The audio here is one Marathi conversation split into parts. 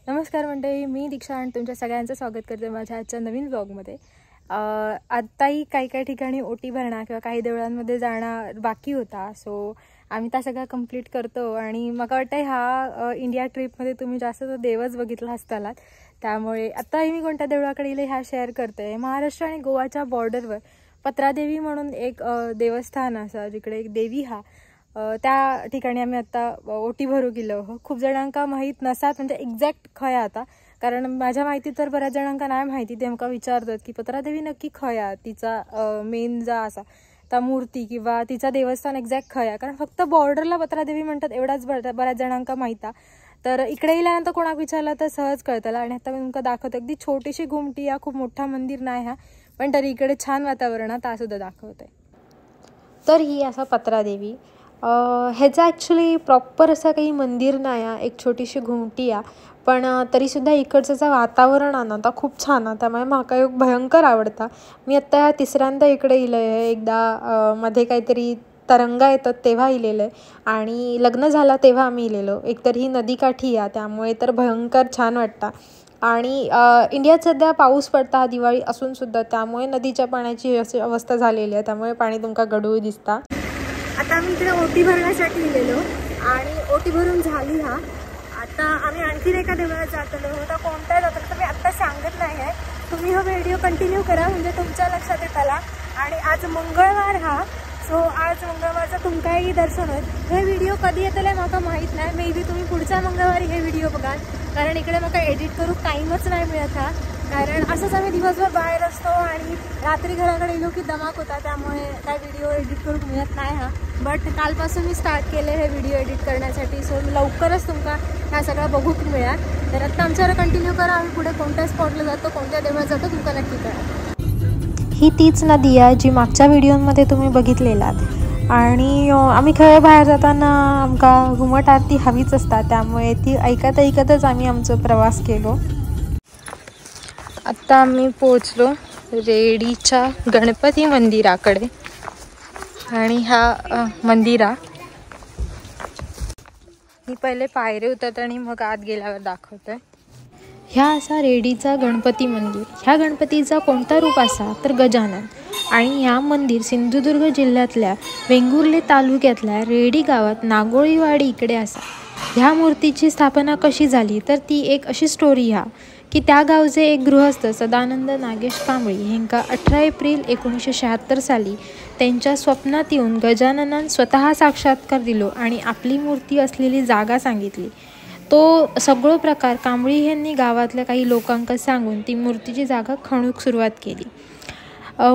नमस्कार मंडळी, मी दीक्षा आणि तुमच्या सगळ्यांचं स्वागत करते माझ्या आजच्या नवीन व्लॉगमध्ये। आत्ताही काही ठिकाणी ओटी भरणा किंवा काही देवळांमध्ये जाणं बाकी होता, सो आम्ही त्या सगळं कंप्लीट करतो। आणि मला वाटतं ह्या इंडिया ट्रिपमध्ये तुम्ही जास्त तो देवच बघितला असतालात, त्यामुळे आत्ताही मी कोणत्या देवळाकडे येईल ह्या शेअर करते। महाराष्ट्र आणि गोवाच्या बॉर्डरवर पत्रादेवी म्हणून एक देवस्थान असा, जिकडे एक देवी त्या ठिकाणी आम्ही आता ओटी भरू गेलो। खूप जणांका माहीत नसतात, म्हणजे एक्झॅक्ट खया आता, कारण माझ्या माहिती तर बऱ्याच जणांका नाही माहिती। ते आमका विचारतात की पत्रादेवी नक्की खया, तिचा मेन जा असा त्या मूर्ती किंवा तिचा देवस्थान एक्झॅक्ट खया, कारण फक्त बॉर्डरला पत्रादेवी म्हणतात एवढाच बऱ्याच जणांका माहिती। तर इकडे येल्यानंतर कोणाक विचारलं तर सहज कळतला। आणि आता मी तुमका दाखवते, अगदी छोटीशी घुमटी, हा खूप मोठा मंदिर नाही हा, पण तरी इकडे छान वातावरण आहे, सुद्धा दाखवते। तर ही असा पत्रादेवी, ह्याचं ॲक्च्युली प्रॉपर असं काही मंदिर नाही आहे, एक छोटीशी घुमटी आहे, पण तरीसुद्धा इकडचं वातावरण आहे ना आता खूप छान आहे, त्यामुळे माका एक भयंकर आवडता। मी आत्ता तिसऱ्यांदा इकडे इलं आहे। एकदा मध्ये काहीतरी तरंगा येतात तेव्हा इलेलं आहे, आणि लग्न झाला तेव्हा आम्ही इलेलो। एकतर ही नदीकाठी आहे, त्यामुळे तर भयंकर छान वाटतं। आणि इंडियात सध्या पाऊस पडता, दिवाळी असून सुद्धा, त्यामुळे नदीच्या पाण्याची अशी अवस्था झालेली आहे, त्यामुळे पाणी तुमका गढूळ दिसता। आता आम्ही इकडे ओटी भरण्यासाठी गेलेलो आणि ओटी भरून झाली हा। आता आम्ही आणखीन एका देवळात जातलो, होता कोणत्या जातलो तर मी आत्ता सांगत नाही आहे, तुम्ही हा व्हिडिओ कंटिन्यू करा म्हणजे तुमच्या लक्षात येताला। आणि आज मंगळवार हा, सो आज मंगळवारचं तुमकाही दर्शन होईल। हे व्हिडिओ कधी येतले मला माहीत नाही, मे बी तुम्ही पुढच्या मंगळवारी हे व्हिडिओ बघाल, कारण इकडे मला एडिट करू टाईमच नाही मिळत हा, कारण असंच आम्ही दिवसभर बाहेर असतो आणि रात्री घराकडे येलो की दमाक होता, त्यामुळे काय व्हिडिओ एडिट करू मिळत नाही हा। बट कालपासून मी स्टार्ट केले हे व्हिडिओ एडिट करण्यासाठी, सो लवकरच तुमका ह्या सगळं बघूक मिळेल। तर आत्ता आमच्यावर कंटिन्यू करा, आम्ही पुढे कोणत्या स्पॉटला जातो, कोणत्या देवळात जातो तुमका नक्की कळेल। ही तीच नदी आहे जी मागच्या व्हिडिओमध्ये तुम्ही बघितलेलात, आणि आम्ही खरं बाहेर जाताना आमका घुमट आरती हवीच असतात, त्यामुळे ती ऐकतच आम्ही आमचा प्रवास केलो। आत्ता आम्ही पोहोचलो रेडीच्या गणपती मंदिराकडे, आणि हा मंदिरा मी पहिले पायरे उतरत आणि मग आत गेल्यावर दाखवतोय। ह्या असा रेडीचा गणपती मंदिर, ह्या गणपतीचा कोणता रूप असा तर गजानन। आणि ह्या मंदिर सिंधुदुर्ग जिल्ह्यातल्या वेंगुर्ले तालुक्यातल्या रेडी गावात नागोळीवाडी इकडे असा। ह्या मूर्तीची स्थापना कशी झाली तर ती एक अशी स्टोरी हा, की त्या गावचे एक गृहस्थ सदानंद नागेश कांबळी ह्यांका 18 एप्रिल 1976 साली त्यांच्या स्वप्नात येऊन गजाननान स्वतः साक्षात्कार दिलो आणि आपली मूर्ती असलेली जागा सांगितली। तो सगळो प्रकार कांबळी यांनी गावातल्या काही लोकांना सांगून ती मूर्तीची जागा खणूक सुरुवात केली।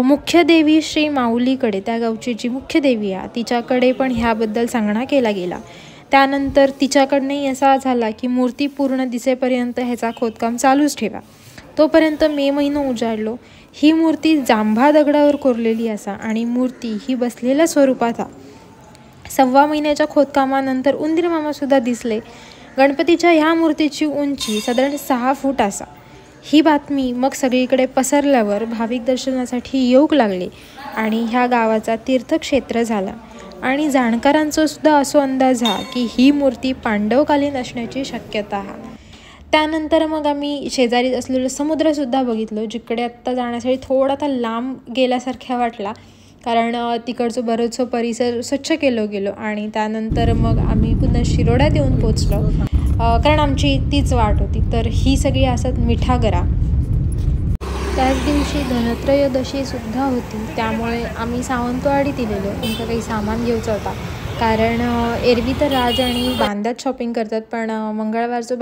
मुख्य देवी श्री माऊलीकडे, त्या गावची जी मुख्य देवी आहे तिच्याकडे पण ह्याबद्दल सांगणा केला गेला। त्यानंतर तिच्याकडनंही असा झाला की मूर्ती पूर्ण दिसेपर्यंत ह्याचा खोदकाम चालूच ठेवा। तोपर्यंत मे महिना उजाडलो। ही मूर्ती जांभा दगडावर कोरलेली असा, आणि मूर्ती ही बसलेल्या स्वरूपात हा। 1.25 महिन्याच्या खोदकामानंतर उंदीर मामासुद्धा दिसले। गणपतीच्या ह्या मूर्तीची उंची साधारण 6 फूट असा। ही बातमी मग सगळीकडे पसरल्यावर भाविक दर्शनासाठी येऊक लागले, आणि ह्या गावाचा तीर्थक्षेत्र झाला। आणि जाणकारांचा सुद्धा असो अंदाज हा की ही मूर्ती पांडवकालीन असण्याची शक्यता हा। त्यानंतर मग आम्ही शेजारी असलेलं समुद्रसुद्धा बघितलं, जिकडे आत्ता जाण्यासाठी थोडा लांब गेल्यासारख्या वाटला, कारण तिकडचं बरंचसं परिसर स्वच्छ केलं गेलो। आणि त्यानंतर मग आम्ही पुन्हा शिरोड्यात येऊन पोचलो, कारण आमची तीच वाट होती। तर ही सगळी असत मिठागरा। त्याच दिवशी धनत्रयोदशीसुद्धा होती, त्यामुळे आम्ही सावंतवाडीत दिलेलो, तुमचं काही सामान घ्यायचं होता, कारण एरवी तर राज आणि बांद्यात शॉपिंग करतात, पण मंगळवारचं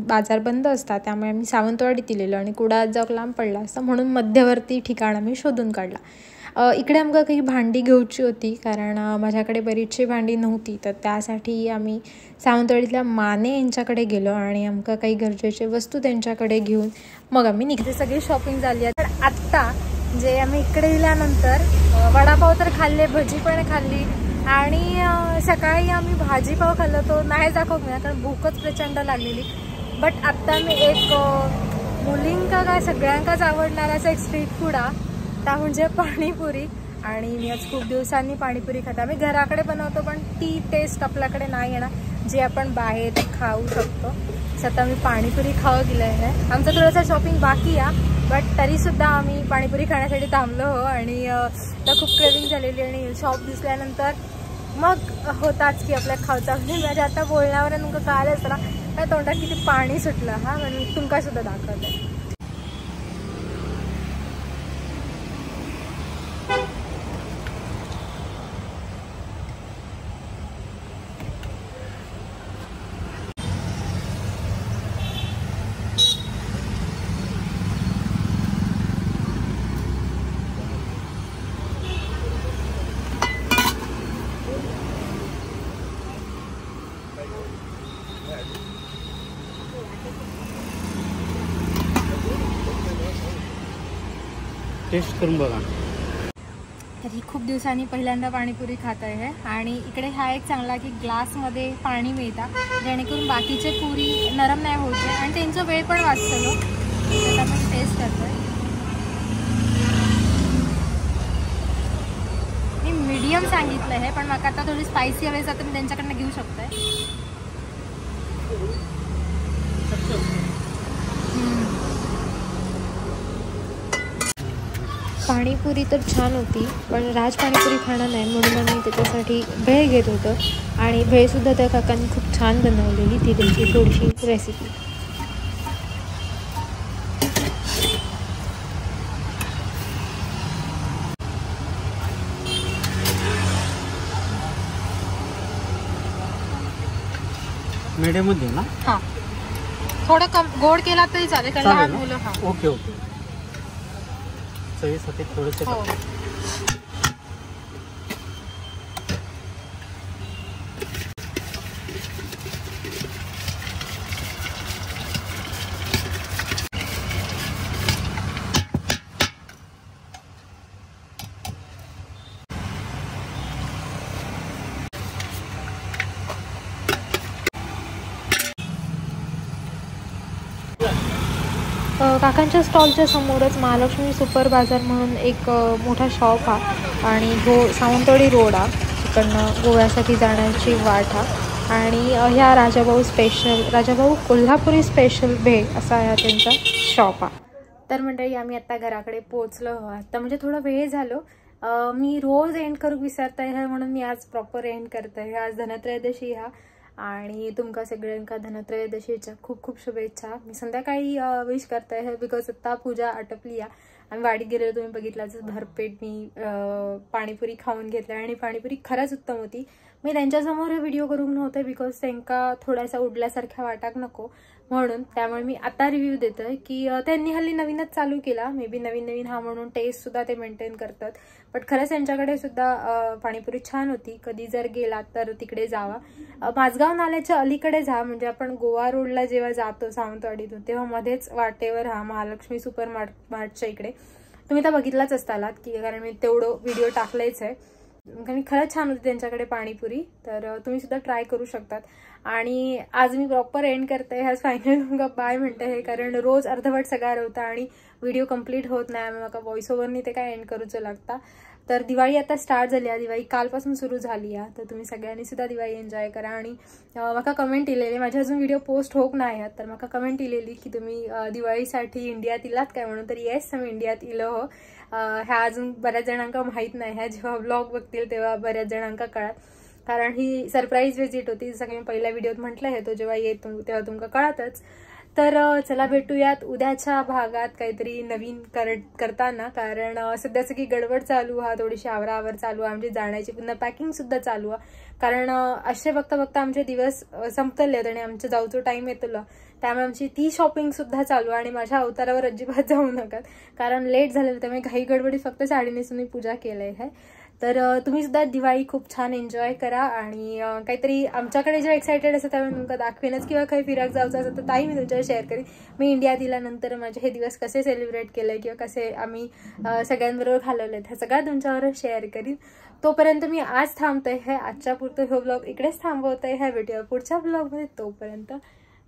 बाजार बंद असतात, त्यामुळे आम्ही सावंतवाडीत दिलेलो, आणि कुडाळात जाऊ लांब पडला असता म्हणून मध्यवर्ती ठिकाण आम्ही शोधून काढला। इकडे आमका काही भांडी घ्यायची होती, कारण माझ्याकडे बरीचशी भांडी नव्हती, तर त्यासाठी आम्ही सावंतवाडीतल्या माने यांच्याकडे गेलो आणि आमका काही गरजेचे वस्तू त्यांच्याकडे घेऊन मग आम्ही निघते। सगळी शॉपिंग झाली आहे। तर आत्ता जे आम्ही इकडे गेल्यानंतर वडापाव तर खाल्ले, भजी पण खाल्ली, आणि सकाळी आम्ही भाजीपाव खाल्ला, तो नाही दाखवत नाही कारण भूकच प्रचंड लागलेली। बट आत्ता मी एक मुलींका काय सगळ्यांकाच आवडणारा असा एक स्ट्रीट फूड आहे, त्या म्हणजे पाणीपुरी। आणि मी आज खूप दिवसांनी पाणीपुरी खाते। आम्ही घराकडे बनवतो, पण ती टेस्ट आपल्याकडे नाही येणार जी आपण बाहेर खाऊ शकतो। गाईस आता मी पाणीपुरी खावं गेलं आहे. आमचं थोडंसं शॉपिंग बाकी आहे, बट तरीसुद्धा आम्ही पाणीपुरी खाण्यासाठी थांबलो हो. आणि तर खूप क्रेविंग झालेली आणि शॉप दिसल्यानंतर मग होताच की आपल्या खावचा. माझ्या आता बोलण्यावर तुमका कळालंच ना त्या तोंडात किती पाणी सुटलं. हा म्हणून तुमका सुद्धा दाखवते. टेस्ट करून बघा. तर ही खूप दिवसांनी पहिल्यांदा पाणीपुरी खात आहे. आणि इकडे हा एक चांगला की ग्लासमध्ये पाणी मिळतं जेणेकरून बाकीचे पुरी नरम नाही होते आणि त्यांचा वेळ पण वाचतो. आता मी टेस्ट करतोय. मी मीडियम सांगितलं आहे, पण मला आता थोडी स्पायसी हवी तर मी त्यांच्याकडनं घेऊ शकते. पाणीपुरी तर छान होती, पण राज पाणीपुरी खाणं नाही म्हणून आम्ही त्याच्यासाठी भेळ घेत होतो. आणि भेळसुद्धा त्या काकांनी खूप छान बनवलेली, ती त्यांची थोडीशी रेसिपी. मीडियम मध्ये ना? हां, थोडं कम गोड केला तरी चालेल, कारण लहान मुलं. हां ओके ओके. चवीसाठी थोडेसे हो. काकांच्या स्टॉलच्या समोरच महालक्ष्मी सुपर बाजार म्हणून एक मोठा शॉप हा. आणि सावंतवाडी रोड हा, तिकडनं गोव्यासाठी जाण्याची वाट हा. आणि ह्या राजाभाऊ कोल्हापुरी स्पेशल भेळ असा ह्या त्यांचा शॉप हा. तर मंडळी आम्ही आता घराकडे पोहोचलो. आता म्हणजे थोडा वेळ झालो. मी रोज एंड करू विसरता आहे म्हणून मी आज प्रॉपर एंड करत आहे. आज धनत्रयोदशी हा. आणि तुमका सगळ्यांका धनत्रयोदशीच्या खूप खूप शुभेच्छा. मी संध्याकाळी विश करते आहे बिकॉज आता पूजा आटपली आहे. आम्ही वाडीत गेलेलो, तुम्ही बघितलाच. भरपेट मी पाणीपुरी खाऊन घेतली आणि पाणीपुरी खरंच उत्तम होती. मी त्यांच्यासमोर हे व्हिडिओ करून नव्हते बिकॉज त्यांना थोड्यासा उडल्यासारख्या वाटाक नको म्हणून. त्यामुळे मी आता रिव्ह्यू देतोय की त्यांनी हल्ली नवीनच चालू केला. मे बी नवीन हा म्हणून टेस्टसुद्धा ते मेंटेन करतात. बट खरंच त्यांच्याकडे सुद्धा पाणीपुरी छान होती. कधी जर गेलात तर तिकडे जावा. माझगाव नाल्याच्या अलीकडे जा, म्हणजे आपण गोवा रोडला जेव्हा जातो सावंतवाडीतून तेव्हा मध्येच वाटेवर हा महालक्ष्मी सुपर मार्टच्या इकडे. तुम्ही तर बघितलाच असतालात की कारण मी तेवढं व्हिडिओ टाकलायच आहे. खरंच छान होती त्यांच्याकडे पाणीपुरी. तर तुम्ही सुद्धा ट्राय करू शकतात. आणि आज मी प्रॉपर एंड करते. ह्याच फायनल तुमका बाय म्हणते आहे, कारण रोज अर्धवट सगळा होता आणि व्हिडिओ कंप्लीट होत नाही. मला व्हॉइस ओव्हरनी ते काय एंड करूचं लागता. तर दिवाळी आता स्टार्ट झाली आहे, दिवाळी कालपासून सुरू झाली आहे. तर तुम्ही सगळ्यांनी सुद्धा दिवाळी एन्जॉय करा. आणि मला कमेंट इलेली, माझे अजून व्हिडिओ पोस्ट होत नाही आहेत, तर मला कमेंट इलेली की तुम्ही दिवाळीसाठी इंडियात इलात काय म्हणून. तर येस, मी इंडियात इलो हो. ह्या अजून बऱ्याच जणांका माहीत नाही. ह्या जेव्हा ब्लॉग बघतील तेव्हा बऱ्याच जणांका कळत, कारण ही सरप्राईज विजिट होती. जसं की मी पहिल्या व्हिडिओत म्हटलं आहे, तो जेव्हा येतो तेव्हा तुमका कळतच. तर चला भेटूयात उद्याच्या भागात काहीतरी नवीन करताना, कारण सध्या सगळी गडबड चालू हा, थोडीशी आवराआवर चालू आहे. आमची जाण्याची पुन्हा पॅकिंग सुद्धा चालू आहे, कारण असे बघता बघता आमचे दिवस संपतले आहेत आणि आमच्या जाऊचो टाइम येतलो. त्यामुळे आमची ती शॉपिंग सुद्धा चालू आहे. आणि माझ्या अवतारावर अजिबात जाऊ नका, कारण लेट झालेलं. त्यामुळे घाई गडबडी फक्त साडी नेसून मी पूजा केली आहे. तर तुम्ही सुद्धा दिवाळी खूप छान एन्जॉय करा. आणि काहीतरी आमच्याकडे जे एक्सायटेड असतं त्यामुळे तुमका दाखवेनच, किंवा काही फिराक जायचं असेल तर ताई मी तुमच्यावर शेअर करेन. मी इंडियात दिल्यानंतर माझे हे दिवस कसे सेलिब्रेट केले किंवा कसे आम्ही सगळ्यांबरोबर घालवले ह्या सगळ्या तुमच्यावर शेअर करीन. तोपर्यंत मी आज थांबतोय आहे. आजच्या पुरतं हे ब्लॉग इकडेच थांबवतोय. ह्या भेटूया पुढच्या ब्लॉगमध्ये. तोपर्यंत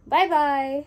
बाय बाय.